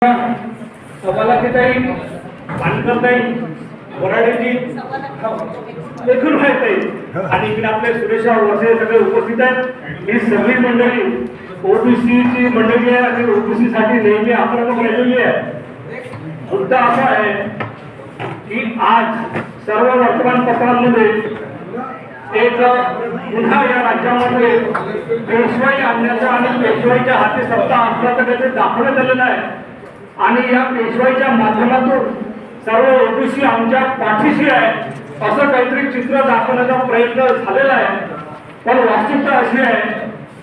सवालाची मानकरताई वराडेजी देखील माहित आहे आणि इकडे आपले सुरेश वरसे सगळे उपस्थित आहेत। ही सगळी मंडळी ओबीसीची मंडळी आहे आणि ओबीसी साठी नेहमी आक्रमक राहिलेली आहे। मुद्दा असा आहे की आज सर्व वर्तमानपत्रांमध्ये एक पुन्हा या राज्यामध्ये पेशवाई आणण्याचा आणि पेशवाईच्या हाती सत्ता असल्याचं ते दाखवण्यात आलेलं आहे आणि या पेशवाईच्या माध्यमातून सर्व ओबीसी आमच्या पाठीशी आहे असं काहीतरी चित्र दाखवण्याचा प्रयत्न झालेला आहे। पण वास्तविकता अशी आहे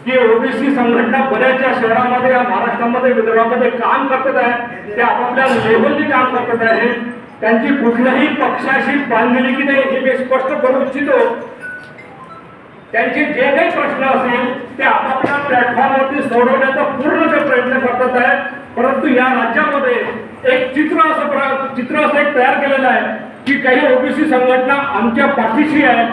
की ओबीसी संघटना बऱ्याचशा शहरांमध्ये या महाराष्ट्रामध्ये विदर्भामध्ये काम करत आहे। ते आपापल्या लेव्हलनी काम करत आहे। त्यांची कुठल्याही पक्षाशी बांधलेली की नाही हे मी स्पष्ट करू इच्छितो। त्यांचे जे काही प्रश्न असेल ते आपापल्या प्लॅटफॉर्मवरती सोडवण्याचा पूर्ण ते प्रयत्न करत आहे। परंतु या राज्यामध्ये एक चित्र असं एक तयार केलेलं आहे की काही ओबीसी संघटना आमच्या पाठीशी आहे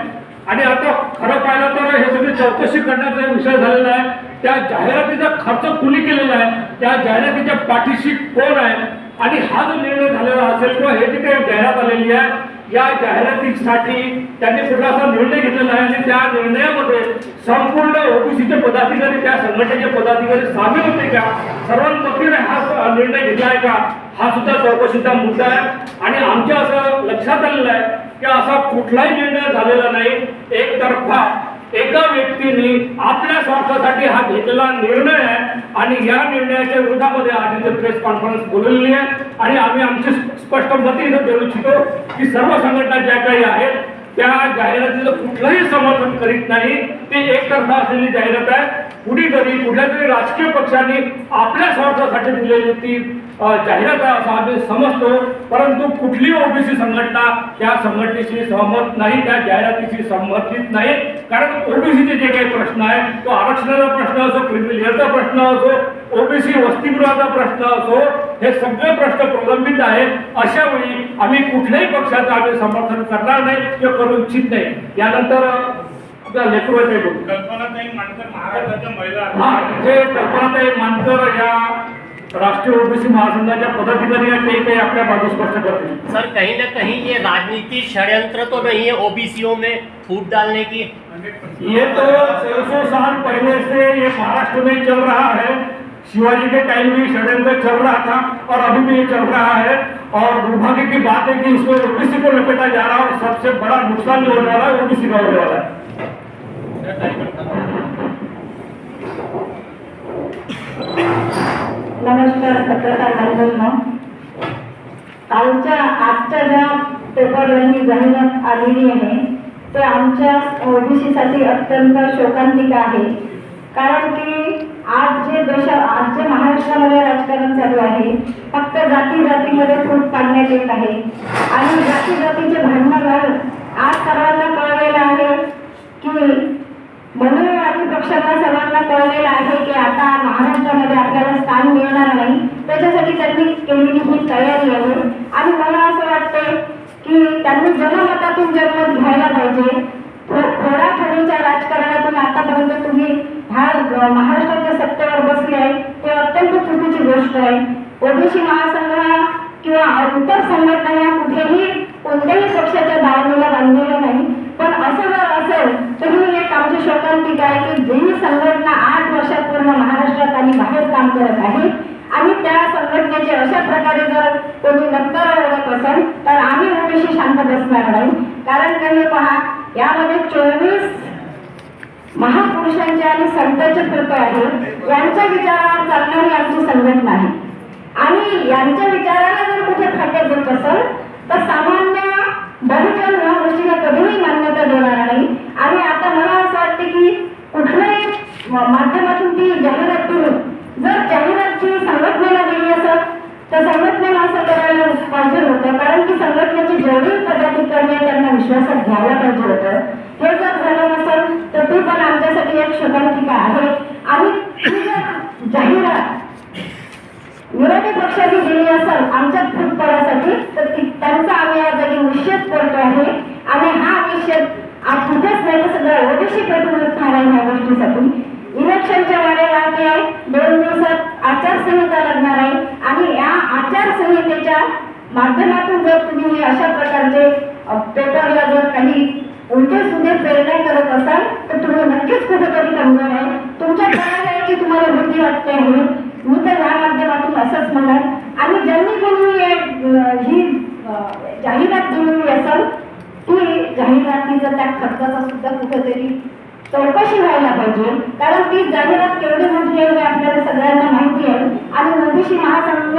आणि आता खरं पाहिलं तर हे सगळे चौकशी करण्याचा विषय झालेला आहे। त्या जाहिरातीचा खर्च कुणी केलेला आहे, त्या जाहिरातीच्या पाठीशी कोण आहे आणि हा जो निर्णय झालेला असेल किंवा हे जी काही जाहिरात आलेली आहे या जाहिरातीसाठी त्यांनी कुठला असा निर्णय घेतलेला आहे आणि त्या निर्णयामध्ये संपूर्ण ओबीसीचे पदाधिकारी त्या संघटनेचे पदाधिकारी सामील होते का, सर्वांपतीने हा निर्णय घेतला आहे का, हा सुद्धा चौकशीचा मुद्दा आहे। आणि आमच्या असं लक्षात आलेलं आहे की असा कुठलाही निर्णय झालेला नाही। एकतर्फा एका व्यक्तीने आपल्या स्वार्थासाठी हा घेतलेला निर्णय आहे आणि या निर्णयाच्या विरोधामध्ये आज इथे प्रेस कॉन्फरन्स बोलवलेली आहे आणि आम्ही आमची स्पष्ट मते इथे देऊ इच्छितो की सर्व संघटना ज्या काही आहेत त्या जाहिरातीचं कुठलंही समर्थन करीत नाही। ते एकतर्फा असलेली जाहिरात आहे। कुठेतरी कुठल्या तरी राजकीय पक्षांनी आपल्या स्वार्थासाठी दिलेली ती जाहिरात आहे असं आम्ही समजतो। परंतु कुठली ओबीसी संघटना त्या संघटनेशी सहमत नाही, त्या जाहिरातीशी संबंधित नाही। कारण ओबीसीचे जे काही प्रश्न आहे तो आरक्षणाचा प्रश्न असो, क्रिमिलेअरचा प्रश्न असो, ओबीसी वसतिगृहाचा प्रश्न असो, हे सगळे प्रश्न प्रलंबित आहेत। अशा वेळी आम्ही कुठल्याही पक्षाचं आम्ही समर्थन करणार नाही किंवा करू इच्छित नाही। यानंतर लेकरूचे कल्पनाताई मानकर महाराष्ट्राच्या महिला इथे कल्पनाताई मानकर या राष्ट्रीय ओबीसी महासंघाच्या पदाधिकारी हैं, ते काही आपल्या बाजू स्पष्ट करते हैं। सर कहीं ना कहीं ये राजनीति षड्यंत्र तो नहीं है ओबीसीओ में फूट डालने की? ये तो 100 साल पहले से ये महाराष्ट्र में चल रहा है। शिवाजी के टाइम भी षड्यंत्र चल रहा था और अभी भी ये चल रहा है। और दुर्भाग्य की बात है कि इसमें ओबीसी को लपेटा जा रहा है और सबसे बड़ा नुकसान जो होने वाला है ओबीसी का होने वाला है। नमस्कार पत्रकार बांधवांनो, आजच्या ज्या पेपरवरही जाहिरात आलेली आहे ते आमच्या ओबीसी साठी अत्यंत शोकांतिक आहे। कारण की आज जे महाराष्ट्रामध्ये राजकारण चालू आहे फक्त जातीमध्ये फूट पाडण्यात येत आहे आणि जातीचे भांडण घालून आज सर्वांना कळलेलं आहे की मनोवादी पक्षांना सर्वांना कळलेलं आहे की आता महाराष्ट्रामध्ये आपल्याला स्थान मिळणार नाही। त्याच्यासाठी त्यांनी केलेली ही तयारी आहे आणि मला असं वाटतं की त्यांनी जनमतातून जन्म घ्यायला पाहिजे। फोडाफोडीच्या राजकारणातून आतापर्यंत तुम्ही महाराष्ट्राच्या सत्तेवर बसले आहे ते अत्यंत चुकीची गोष्ट आहे। ओबीसी महासंघ किंवा इतर संघटना या कुठेही कोणत्याही पक्षाच्या दावणीला बांधलेल्या नाही। पण असं जर असेल तर ही एक आमची शोकांतिक आहे की जी संघटना 8 वर्षापूर्वी महाराष्ट्रात आणि बाहेर काम करत आहे आणि त्या संघटनेचे अशा प्रकारे जर कोणी नक्कर ओढत असेल तर आम्ही ओबीसी शांत बसणार नाही। कारण काही पहा, यामध्ये 24 महापुरुषांचे आणि संतांचे फोटो आहेत। यांच्या विचारावर चालणारी आमची संघटना आहे आणि यांच्या विचाराला जर कुठे फाटे देत असेल तर सामान्य बहुजन या गोष्टीला कधीही मान्यता देणार नाही। आणि आता मला असं वाटतं की कुठल्याही माध्यमातून ती जाहिरात करून जर जाहिरातची संघटनेला दिली असेल तर संघटनेला असं करायला पाहिजे होतं। कारण की संघटनेची जेवढी पदाधिकारी त्यांना विश्वासात घ्यायला पाहिजे होतं। हे जर झालं नसेल तर ती पण आमच्यासाठी एक शोकांतिका आहे। आणि जाहिरात विरोधी पक्षाची दिली असेल आमच्यात फूट पडायसाठी तर त्यांचा आम्ही या जागी निषेध करतो आहे आणि हा निषेध आज कुठेच नाही तर सगळं ओबीसी पेटून उठणार आहे। ह्या गोष्टीसाठी इलेक्शनच्या वारे वाहते आहे, 2 दिवसात आचारसंहिता लागणार आहे आणि या माध्यमातून जर तुम्ही हे अशा प्रकारचे पेपरला जर काही उलटे सुद्धा प्रेरणा करत असाल तर तुम्ही नक्कीच कुठेतरी कमजोर आहे. तुमच्या करायची तुम्हाला भीती वाटते आहे. मी तर या माध्यमातून असंच म्हणाल आणि ज्यांनी कोणी ही जाहिरात दिलेली असेल ती जाहिरातीचा त्या खर्चाचा सुद्धा कुठेतरी चौकशी व्हायला पाहिजे. कारण ती जाहिरात केवढी मोठी आहे हे आपल्याला सगळ्यांना माहिती आहे आणि ओबीसी महासंघ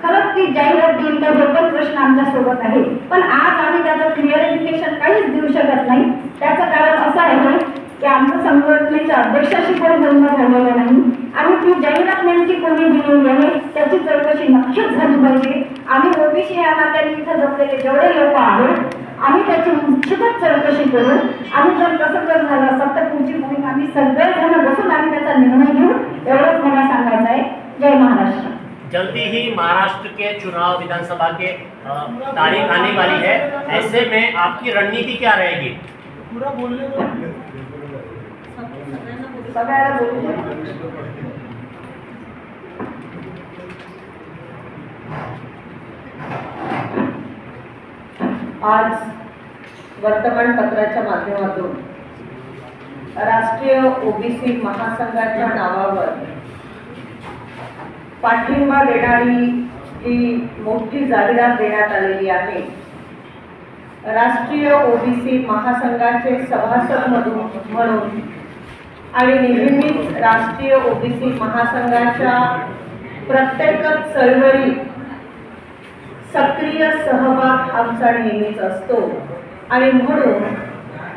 खरंच ती जाहिरात देईल तर हे पण प्रश्न आमच्या सोबत आहे. पण आज आम्ही त्याचं क्लिअरिफिकेशन काहीच देऊ शकत नाही. त्याचं कारण असं आहे की आमचं संघटनेच्या अध्यक्षाशी पण बोलणं झालेलं नाही आणि ती जाहिरात नेमकी कोणी दिलेली आहे त्याची चौकशी नक्कीच झाली पाहिजे. आम्ही ओबीसी या नात्याने इथं जमलेले जेवढे लोक आहेत आम्ही त्याची निश्चितच चौकशी करू आणि जर तसं जर झालं असेल तर पुढची भूमिका आम्ही सगळेजण बसून आम्ही त्याचा निर्णय घेऊ. एवढंच मला सांगायचं आहे. जय महाराष्ट्र. जल्दी ही महाराष्ट्र के चुनाव विधानसभा के तारीख आने वाली है. ऐसे में आपकी रणनीति क्या रहेगी? सगळ्याला बोलू द्या. आज वर्तमानपत्राच्या माध्यमातून राष्ट्रीय ओबीसी महासंघाच्या नावावर पाठिंबा देणारी ही मोठी जाहिरात देण्यात आलेली आहे. राष्ट्रीय ओबीसी महासंघाचे सभासद म्हणून आणि नेहमीच राष्ट्रीय ओबीसी महासंघाच्या प्रत्येकच चळवळीत सक्रिय सहभाग आमचा नेहमीच असतो आणि म्हणून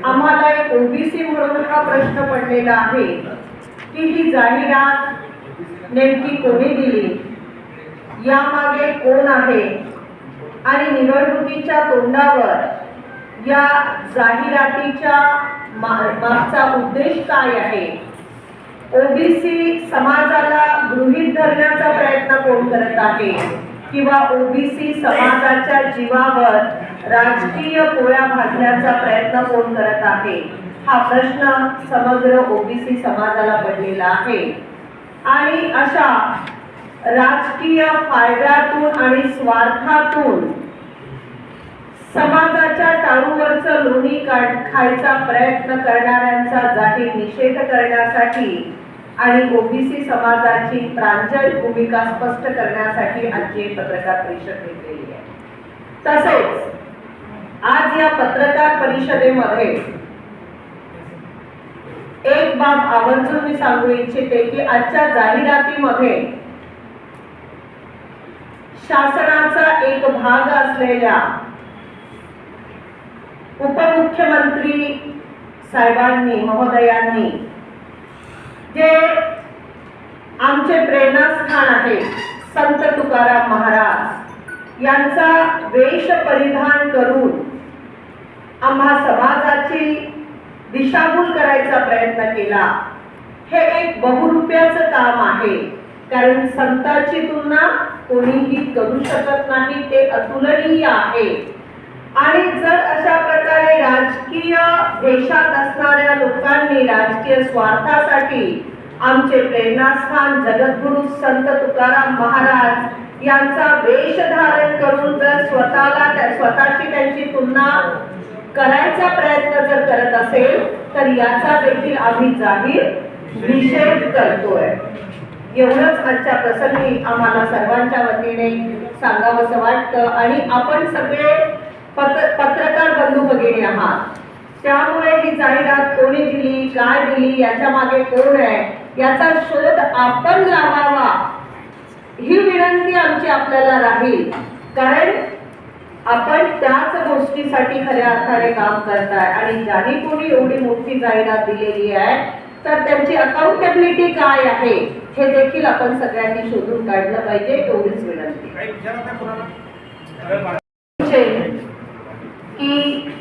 आम्हाला एक ओबीसी म्हणून हा प्रश्न पडलेला आहे की ही जाहिरात नेमकी कोणी दिली, यामागे कोण आहे आणि निवडणुकीच्या तोंडावर या जाहिरातीच्या मागचा उद्देश काय आहे. ओबीसी समाजाला गृहीत धरण्याचा प्रयत्न कोण करत आहे किंवा ओबीसी समाजाच्या जीवावर राजकीय पोळ्या भाजण्याचा प्रयत्न कोण करत आहे हा प्रश्न समग्र ओबीसी समाजाला पडलेला आहे. आणि अशा राजकीय फायद्यातून आणि स्वार्थातून समाजाच्या टाळूवरचं लोणी खायचा प्रयत्न करणाऱ्यांचा जाहीर निषेध करण्यासाठी आणि ओबीसी समाजाची प्रांजळ भूमिका स्पष्ट करण्यासाठी आजची पत्रकार परिषद घेतलेली आहे. तसेच आज या पत्रकार परिषदेमध्ये एक बाब आवर्जून मी सांगू इच्छिते की आजच्या जाहिरातीमध्ये शासनाचा एक भाग असलेल्या उपमुख्यमंत्री साहेबांनी महोदयांनी जे आमचे प्रेरणास्थान आहे संत तुकाराम महाराज यांचा वेश परिधान करून आम्हा समाजाची दिशाभूल करायचा प्रयत्न केला. हे एक बहुरूप्याचं काम आहे. कारण संतांची तुलना कोणीही करू शकत नाही. ते अतुलनीय आहे. आणि जर अशा प्रकारे राजकीय देशात असणाऱ्या लोकांनी राजकीय स्वार्थासाठी आमचे प्रेरणास्थान जगद्गुरु संत तुकाराम महाराज यांचा वेश धारण करून जर स्वतःची त्यांची तुलना करायचा प्रयत्न जर करत असेल तर याचा देखील आम्ही जाहीर निषेध करतोय. एवढंच आजच्या प्रसंगी आम्हाला सर्वांच्या वतीने सांगावंसं वाटतं. आणि आपण सगळे पत्रकार बंधू भगिनी आहात, त्यामुळे ही जाहिरात कोणी दिली, काय दिली, याच्या मागे कोण आहे याचा शोध आपण लावावा ही विनंती आमची आपल्याला राहील. कारण आपण त्याच गोष्टीसाठी खऱ्या अर्थाने काम करताय आणि ज्यांनी कोणी एवढी मोठी जाहिरात दिलेली आहे तर त्यांची अकाउंटेबिलिटी काय आहे हे देखील आपण सगळ्यांनी शोधून काढलं पाहिजे. एवढीच विनंती की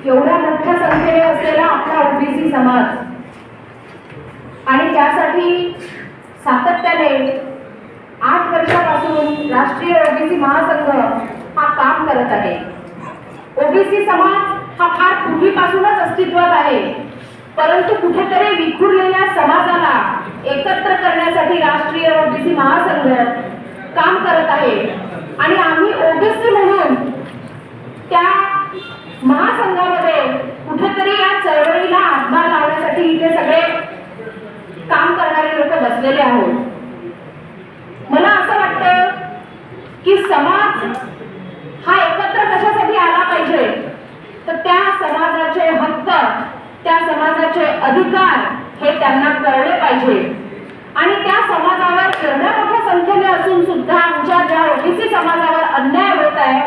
एवढ्या मोठ्या संख्येने असलेला आपला ओबीसी समाज आणि त्यासाठी सातत्याने 8 वर्षापासून राष्ट्रीय ओबीसी महासंघ हा काम करत आहे. ओबीसी समाज हा फार पूर्वीपासूनच अस्तित्वात आहे, परंतु कुठेतरी विखुरलेल्या समाजाला एकत्र करण्यासाठी राष्ट्रीय ओबीसी महासंघ काम करत आहे. आणि आम्ही ओबीसी म्हणून बसलेले आहोत. मला असं वाटतं की समाज हा एकत्र कशासाठी आला पाहिजे, तर त्या समाजाचे हक्क, त्या समाजाचे अधिकार हे त्यांना कळले पाहिजे. आणि त्या समाजावर एवढ्या मोठ्या संख्येने असून सुद्धा आमच्या ज्या ओबीसी समाजावर अन्याय होत आहे,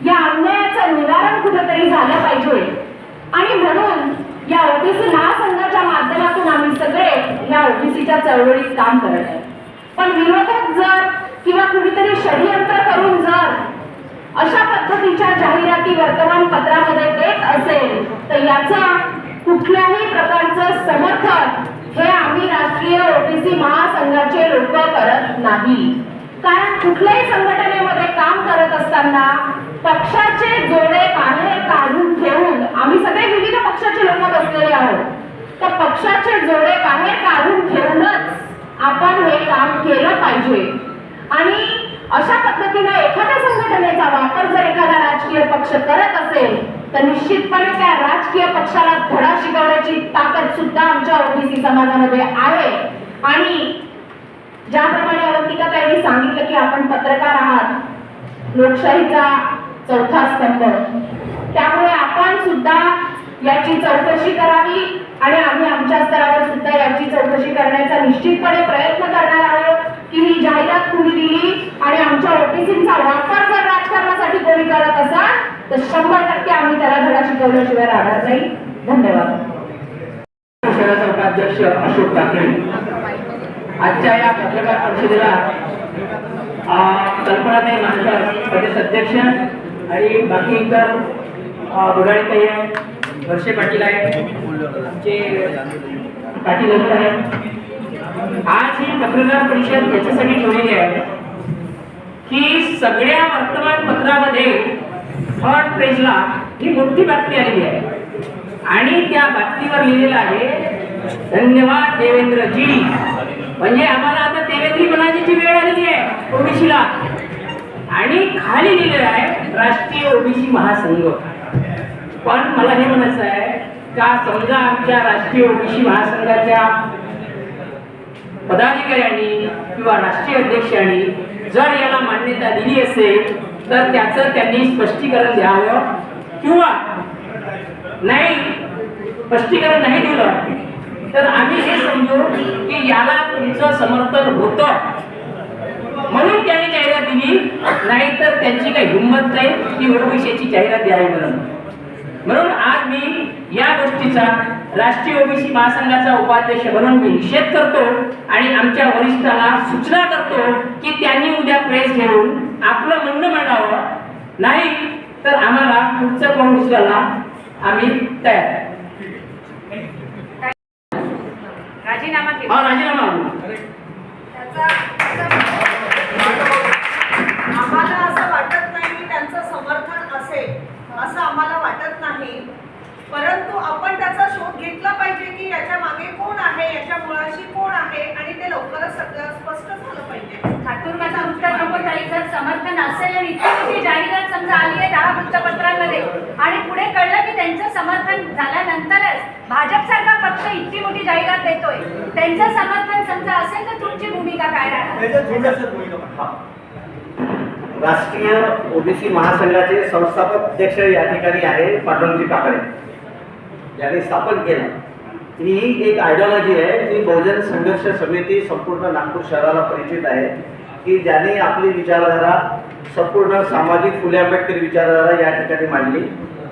या अन्यायाचं निवारण कुठेतरी झालं पाहिजे. आणि म्हणून या ओबीसी महासंघाच्या माध्यमातून आम्ही सगळे या ओबीसीच्या चळवळीत काम करत आहे. पण विरोधक जर किंवा कुणीतरी षडयंत्र करून जर अशा पद्धतीच्या जाहिराती वर्तमानपत्रामध्ये देत असेल, तर याचा कुठल्याही प्रकारचं समर्थन हे आम्ही राष्ट्रीय ओबीसी महासंघाचे लोक करत नाही. कारण कुठल्याही संघटनेमध्ये काम करत असताना पक्षाचे जोडे बाहेर काढून ठेवून, आम्ही सगळे विविध पक्षाचे लोक बसलेले आहोत, तर पक्षाचे जोडे बाहेर काढून ठेवूनच आपण हे काम केलं पाहिजे. आणि अशा पद्धतीने एखाद्या संघटनेचा वापर जर एखादा राजकीय पक्ष करत असेल, तर निश्चितपणे त्या राजकीय पक्षाला धडा शिकवण्याची ताकद सुद्धा आमच्या ओबीसी समाजामध्ये आहे. आणि ज्याप्रमाणे अवंतिकाताईंनी सांगितलं की आपण पत्रकार आहात, लोकशाहीचा चौथा स्तंभ, त्यामुळे आपण सुद्धा याची चौकशी करावी. आणि आम्ही आमच्या स्तरावर सुद्धा याची चौकशी करण्याचा निश्चितपणे प्रयत्न करणार आहोत की ही जाहिरात कुणी दिली आणि आमच्या ओबीसीचा वापर जर राजकारणासाठी कोणी करत असाल, तर 100% आम्ही त्याला धडा शिकवल्याशिवाय राहणार नाही. धन्यवाद. शहराचे उपाध्यक्ष अशोक ठाकरे आजच्या या पत्रकार परिषदेला कल्पनाताई मानकर प्रदेश अध्यक्ष आणि बाकी इतर बुडाळीताई आहे, वर्षे पाटील आहे, आमचे पाटील आहे. आज ही पत्रकार परिषद याच्यासाठी ठेवलेली आहे की सगळ्या वर्तमानपत्रामध्ये फ्रंट पेजला ही मोठी बातमी आलेली आहे आणि त्या बातमीवर लिहिलेलं आहे धन्यवाद देवेंद्रजी. म्हणजे आम्हाला आता देवेंद्री बनायची वेळ आलेली आहे ओबीसीला. आणि खाली लिहिलेलं आहे राष्ट्रीय ओबीसी महासंघ. पण मला हे म्हणायचं आहे का समजा आमच्या राष्ट्रीय ओबीसी महासंघाच्या पदाधिकाऱ्यांनी किंवा राष्ट्रीय अध्यक्षांनी जर याला मान्यता दिली असेल, तर त्याचं त्यांनी स्पष्टीकरण द्यावं. किंवा नाही स्पष्टीकरण नाही दिलं तर आम्ही हे समजू की याला तुमचं समर्थन होतं म्हणून त्यांनी जाहिरात दिली, नाही तर त्यांची काही हिंमत नाही की ओबीसीची जाहिरात द्यावी म्हणून आज मी या गोष्टीचा राष्ट्रीय ओबीसी महासंघाचा उपाध्यक्ष म्हणून मी निषेध करतो आणि आमच्या वरिष्ठांना सूचना करतो की त्यांनी उद्या प्रेस घेऊन आपलं म्हणणं मांडावं, नाही तर आम्हाला पुढचं पाऊल उचलायला आम्ही तयार आहे. राजीनामा राजीनामा आम्हाला असं वाटत नाही की त्यांचं समर्थन असेल असं आम्हाला वाटत नाही. परंतु आपण त्याचा शोध घेतला पाहिजे की याच्या मागे कोण आहे, याच्या मुळाशी कोण आहे आणि ते लवकरच सगळं स्पष्ट झालं पाहिजे. ठाकूरचं उत्तर नको ताई. जर समर्थन असेल आणि इतकी मोठी जाहिरात समजा आली आहे 10 वृत्तपत्रांमध्ये आणि पुढे कळलं की त्यांचं समर्थन झाल्यानंतरच भाजपसारखा पक्ष इतकी मोठी जाहिरात देतोय, त्यांचं समर्थन समजा असेल तर तुमची भूमिका काय राहणार? राष्ट्रीय ओबीसी महासंघाचे संस्थापक अध्यक्ष या ठिकाणी आहे पांडुरंगजी काकडे, ज्यांनी स्थापन केलं. ही एक आयडिओलॉजी आहे जी बहुजन संघर्ष समिती संपूर्ण नागपूर शहराला परिचित आहे, की ज्यांनी आपली विचारधारा संपूर्ण सामाजिक फुले आंबेडकरी विचारधारा या ठिकाणी मांडली.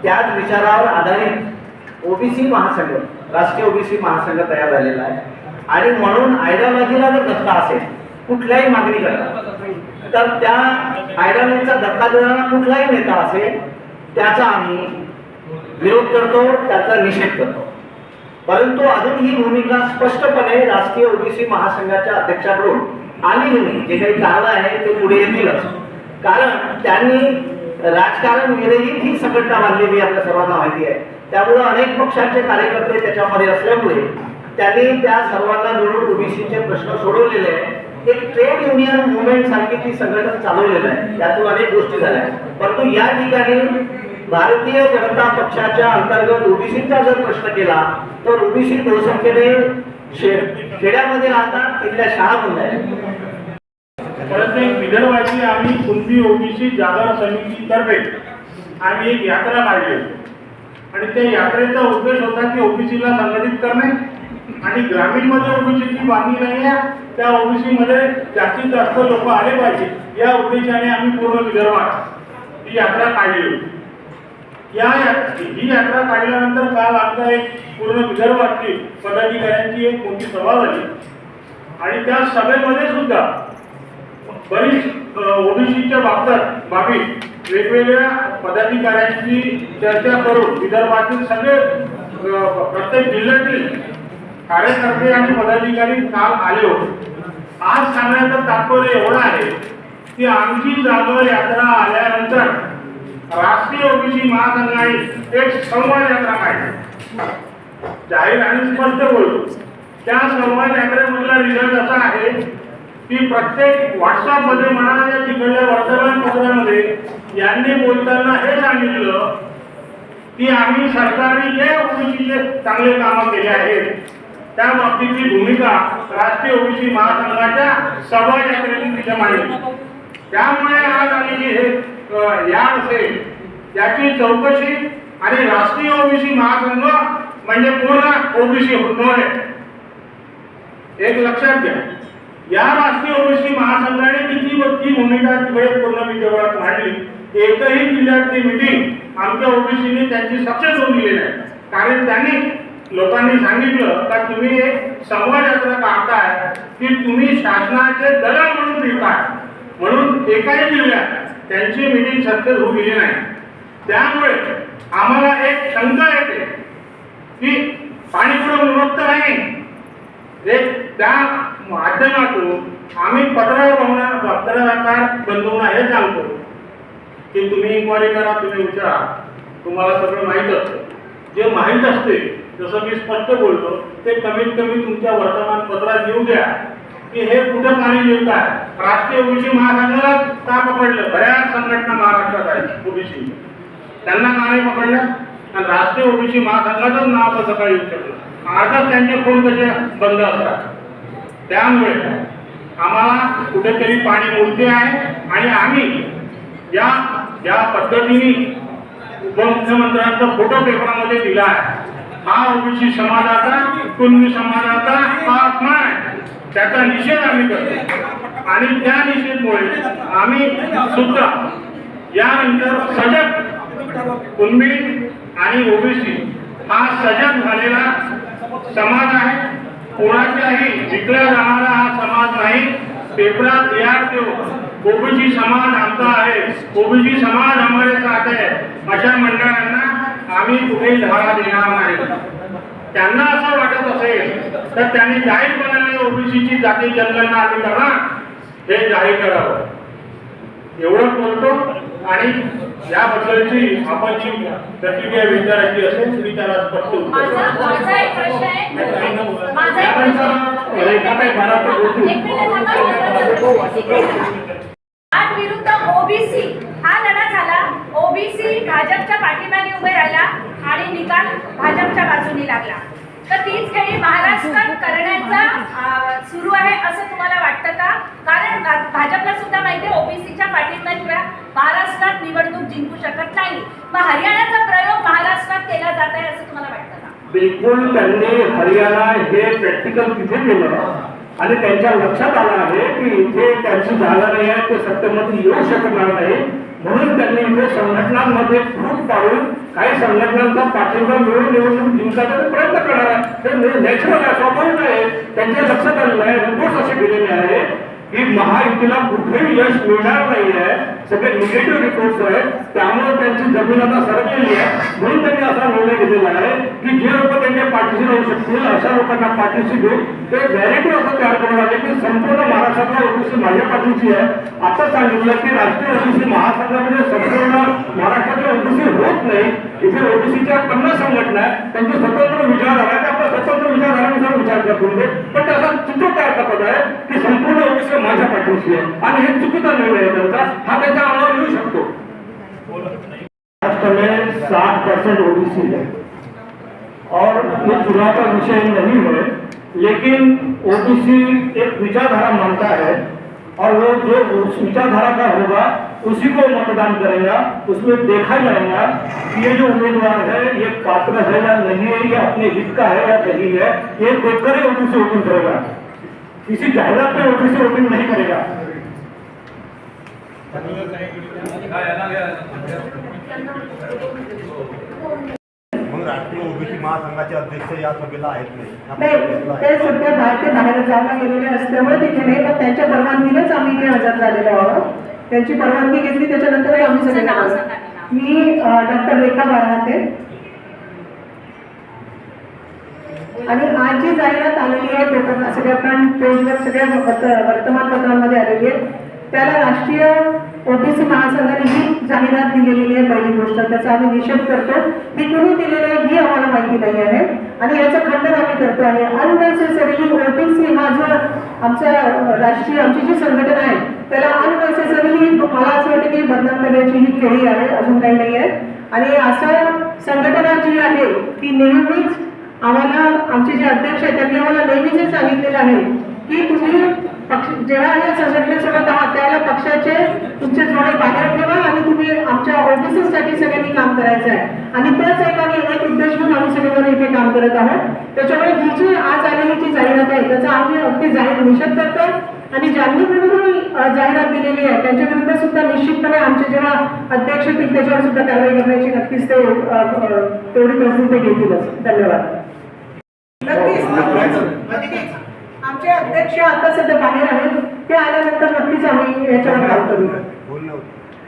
त्याच विचारावर आधारित ओबीसी महासंघ, राष्ट्रीय ओबीसी महासंघ तयार झालेला आहे. आणि म्हणून आयडिओलॉजीला जर धक्का असेल कुठल्याही मागणी करता, तर त्या आयडिओलॉजीचा धक्का देणारा कुठलाही नेता असेल त्याचा आम्ही विरोध करतो, त्याचा निषेध करतो. परंतु अजून ही भूमिका स्पष्टपणे राष्ट्रीय ओबीसी महासंघाच्या अध्यक्षाकडून आली नाही. जे काही कारण आहे ते पुढे येतीलच, कारण त्यांनी राजकारण विरहित ही संघटना बांधलेली आपल्या सर्वांना माहिती आहे. त्यामुळे अनेक पक्षांचे कार्यकर्ते त्याच्यामध्ये असल्यामुळे त्यांनी त्या सर्वांना मिळून ओबीसीचे प्रश्न सोडवलेले आहे. एक ट्रेड युनियन मुवमेंट सारखी ती संघटना चालवलेलं आहे, त्यातून अनेक गोष्टी झाल्या. परंतु या ठिकाणी भारतीय जनता पक्षाच्या अंतर्गत ओबीसीचा जर प्रश्न केला तर ओबीसी बहुसंख्येने खेड्यामध्ये राहतात, तिथल्या शाळा बंद आहेत. परंतु एक विदर्भाची आम्ही कुणबी ओबीसी जागर समितीतर्फे आम्ही एक यात्रा काढली होती. आणि त्या यात्रेचा उद्देश होता की ओबीसीला संघटित करणे आणि ग्रामीणमध्ये ओबीसीची बांधणी नाही आहे, त्या ओबीसीमध्ये जास्तीत जास्त लोक आले पाहिजे या उद्देशाने आम्ही पूर्ण विदर्भात ही यात्रा काढली होती. ही यात्रा काढल्यानंतर काल आमचा एक पूर्ण विदर्भातली पदाधिकाऱ्यांची एक मोठी सभा झाली आणि त्या सभेमध्ये सुद्धा बरीच ओबीसीच्या बाबी वेगवेगळ्या पदाधिकाऱ्यांची चर्चा करून विदर्भातील सगळे प्रत्येक जिल्ह्यातील कार्यकर्ते आणि पदाधिकारी काल आले होते. आज सांगण्याचं तात्पर्य एवढं आहे की आमची जागर यात्रा आल्यानंतर राष्ट्रीय ओबीसी महासंघाने एक संवाद यात्रा काढली. जाहीर आणि स्पष्ट बोलतो. त्या संवाद यात्रेमधला रिझल्ट असा आहे की प्रत्येक व्हॉट्सअपमध्ये म्हणा या तिकडल्या वर्तमानपत्रामध्ये यांनी बोलताना हे सांगितलं की आम्ही सरकारने जे ओबीसीचे चांगले कामं केले आहेत त्या बाबतीतली भूमिका राष्ट्रीय ओबीसी महासंघाच्या सभा यात्रेने तिथे मांडली. त्यामुळे आज आम्ही जे हे याड असेल याची चौकशी आणि राष्ट्रीय ओबीसी महासंघ म्हणजे पूर्ण ओबीसी नव्हे. एक लक्षात घ्या, या राष्ट्रीय ओबीसी महासंघाने किती भूमिका तिकडे पूर्ण विदर्भात मांडली. एकही जिल्ह्यातली मीटिंग आमच्या ओबीसीने त्यांची सक्सेस होऊन दिली नाही. कारण त्यांनी लोकांनी सांगितलं का तुम्ही एक संवाद यात्रा काढताय की तुम्ही शासनाचे दलाल म्हणून दिसताय, म्हणून एकाही जिल्ह्यात त्यांची मीटिंग सक्सेस होऊ दिली नाही. त्यामुळे आम्हाला एक शंका येते की पाणी पुढे उन्मत्त नाही. एक त्या माध्यमातून आम्ही पत्रकार बंधूंना हे सांगतो की तुम्ही इन्क्वायरी करा, तुम्ही विचारा, तुम्हाला सगळं माहीत असतं. जे माहीत असते जसं मी स्पष्ट बोलतो ते कमीत कमी तुमच्या वर्तमानपत्रात येऊ द्या की हे कुठं पाणी येत आहे. राष्ट्रीय ओबीसी महासंघाला का पकडलं? बऱ्याच संघटना महाराष्ट्रात आहेत ओबीसी, त्यांना का नाही पकडलं? आणि राष्ट्रीय ओबीसी महासंघाचंच नाव कसं काय येऊ शकलं? आजच त्यांचे फोन कसे बंद असतात. त्यामुळे आम्हाला कुठेतरी पाणी मुरते आहे आणि आम्ही ज्या पद्धतीने उपमुख्यमंत्र्यांचा फोटो पेपरामध्ये दिला आहे हा ओबीसी समाजाचा कुणबी समाजाचा हा अपमान आहे. त्याचा निषेध आम्ही करतो आणि त्या निषेधमुळे आम्ही सुद्धा यानंतर सजग कुणबी आणि ओबीसी हा सजग झालेला समाज आहे. कोणाच्याही विकला जाणारा हा समाज नाही. पेपरात याद देऊ ओबीसी समाज आमचा आहे, ओबीसी समाज हमारे साथ है अशा मंडळांना आम्ही कुठेही धारा देणार नाही. त्यांना असं वाटत असेल तर त्यांनी जाहीरपणाने ओबीसीची जाती जनगणना आम्ही करणार हे जाहीर करावं एवढं बोलतो. आणि याबद्दलची आपण जी प्रतिक्रिया विचारायची असेल तुम्ही त्याला स्पष्ट माझा एक प्रश्न आहे. माझा एक आठ विरुद्ध ओबीसी हा लढा झाला. ओबीसी भाजपच्या पाठीमागे उभे राहिला आणि निकाल भाजपच्या बाजूने लागला. तर तीच खेळी महाराष्ट्रात करण्याचा सुरू आहे असं तुम्हाला वाटतं का? कारण भाजपला सुद्धा माहिती आहे ओबीसीच्या पाठिंब्याशिवाय महाराष्ट्रात निवडणूक जिंकू शकत नाही. मग हरियाणाचा प्रयोग महाराष्ट्रात केला जात आहे असं तुम्हाला वाटतं का? बिलकुल. त्यांनी हरियाणा हे प्रॅक्टिकल तिथे केलं आणि त्यांच्या लक्षात आलं आहे की इथे त्यांची जागा नाही आहे, ते सत्तेमध्ये येऊ शकणार नाही. म्हणून त्यांनी इथे संघटनांमध्ये फूट पाडून काही संघटनांचा पाठिंबा मिळून निवडणूक जिंकायचा प्रयत्न करणार आहे. ते नॅचरल आहे, स्वाभाविक आहे. त्यांच्या लक्षात आलेलं आहे, रिपोर्ट असे केलेले आहे की महायुतीला कुठेही यश मिळणार नाही आहे. सगळे निगेटिव्ह रिपोर्ट्स आहेत. त्यामुळे त्यांची जमीन आता सरकलेली आहे. म्हणून त्यांनी असा निर्णय घेतलेला आहे की जे लोक त्यांच्या पाठीशी राहू शकतील अशा लोकांना पाठीशी घेऊन ते व्हॅलिटी असं तयार करून आले की संपूर्ण महाराष्ट्रातला ओबीसी माझ्या पाठीशी आहे. आता सांगितलं की राष्ट्रीय ओबीसी महासंघामध्ये संपूर्ण महाराष्ट्रातले ओबीसी होत नाही. इथे ओबीसीच्या 50 संघटना आहेत, त्यांचे स्वतंत्र विचार आहे. ते आपला स्वतंत्र विचारधारेनुसार विचार करतो. पण त्याचा चित्र तयार करत आहे की संपूर्ण ओबीसी माझ्या पाठीशी आहे आणि हे चुकीचा निर्णय आहे त्यांचा. हा त्याच्या अंगावर येऊ शकतो. महाराष्ट्र में 60% ओबीसी है और ये चुनाव का विषय नहीं है. लेकिन ओबीसी एक विचारधारा मानता है और वो जो उस विचारधारा का होगा उसी को मतदान करेगा। उसमें देखा जाएगा कि ये जो उम्मीदवार है ये पात्र है या नहीं है, ये अपने हित का है या नहीं है, ये देखकर ही ओबीसी वोटिंग करेगा। किसी जाहिरात पे ओबीसी वोटिंग नहीं करेगा। मग राष्ट्रीय ओबीसी महासंघाचे अध्यक्ष या सभेला आहेत नाही, ते सध्या बाहेर जागा गेलेले असल्यामुळे तिथे नाही, पण त्यांच्या परवानगीनेच आम्ही इथे हजर झालेलो आहोत. त्यांची परवानगी घेतली त्याच्यानंतर आम्ही सगळे आलो. मी डॉक्टर रेखा बारहाते आणि आज जी जाहिरात आलेली आहे पेपर सगळ्या फ्रंट पेजवर सगळ्या वर्तमानपत्रांमध्ये आलेली आहे, त्याला राष्ट्रीय ओबीसी महासंघाने ही जाहिरात दिलेली आहे. पहिली गोष्ट त्याचा आम्ही निषेध करतो. ती कुणी दिलेली आहे ही आम्हाला माहिती नाही आहे आणि याचं खंडन आम्ही करतो आहे. अननेसेसरीली ओबीसी हा जो आमचा राष्ट्रीय आमची जी संघटना आहे त्याला अननेसेसरीली मला असं वाटतं की बदनाम करण्याची ही खेळी आहे, अजून काही नाही आहे. आणि असं संघटना जी आहे ती नेहमीच आम्हाला आमचे जे अध्यक्ष आहेत त्यांनी आम्हाला नेहमीच हे सांगितलेलं आहे की तुम्ही पक्ष जेव्हा या संघटनेसोबत आहात त्यावेळेला पक्षाचे तुमचे जोडे बाहेर ठेवा आणि तुम्ही आमच्या ओबीसीसाठी सगळ्यांनी काम करायचं आहे. आणि त्याच एक उद्देश म्हणून आम्ही सगळेजण इथे काम करत आहोत. त्याच्यामुळे ही जी आज आलेली जी जाहिरात आहे त्याचा आम्ही अगदी जाहीर निषेध करतो आणि ज्यांनी कोणी जाहिरात दिलेली आहे त्यांच्या विरुद्ध सुद्धा निश्चितपणे आमचे जेव्हा अध्यक्ष येतील त्याच्यावर सुद्धा कारवाई करण्याची नक्कीच ते तेवढी तरतूद ते घेतीलच. धन्यवाद. नक्कीच आमचे अध्यक्ष आता सध्या बाहेर आहेत, ते आल्यानंतर नक्कीच आम्ही याच्यावर काम करू.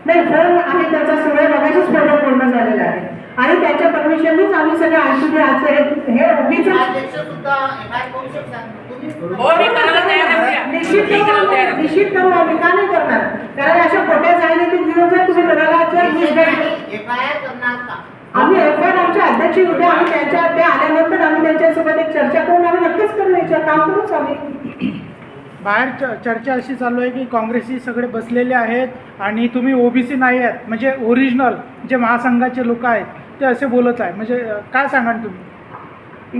नाही, फोन आहे त्याचा सगळ्या बघायचीच फोटो पूर्ण झालेला आहे आणि त्याच्या परमिशननीच आम्ही सगळे आणखी आज हे उगीच निश्चित करू आम्ही का नाही करणार. कारण अशा खोट्या जाहिराती दिवस जर तुम्ही करायला आम्ही एफआयआर आमच्या अध्यक्ष उद्या आम्ही ते आल्यानंतर आम्ही त्यांच्यासोबत एक चर्चा करून आम्ही नक्कीच करू याच्यावर काम करूच आम्ही. बाहेर चर्चा अशी चालू आहे की काँग्रेसची सगळे बसलेले आहेत आणि तुम्ही ओबीसी नाही आहेत, म्हणजे ओरिजिनल जे महासंघाचे लोक आहेत ते असे बोलत आहे. म्हणजे काय सांगाल तुम्ही?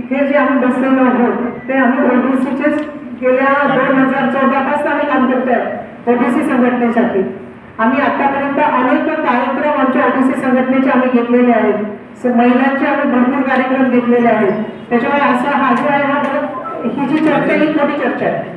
इथे जे आम्ही बसलेलो आहोत ते आम्ही ओबीसीचेच गेल्या 2014 पासून आम्ही काम करतोय ओबीसी संघटनेसाठी. आम्ही आतापर्यंत अनेक कार्यक्रम आमच्या ओबीसी संघटनेचे आम्ही घेतलेले आहेत. महिलांचे आम्ही भरपूर कार्यक्रम घेतलेले आहेत. त्याच्यामुळे असा हा जो आहे ही जी चर्चा ही मोठी चर्चा आहे.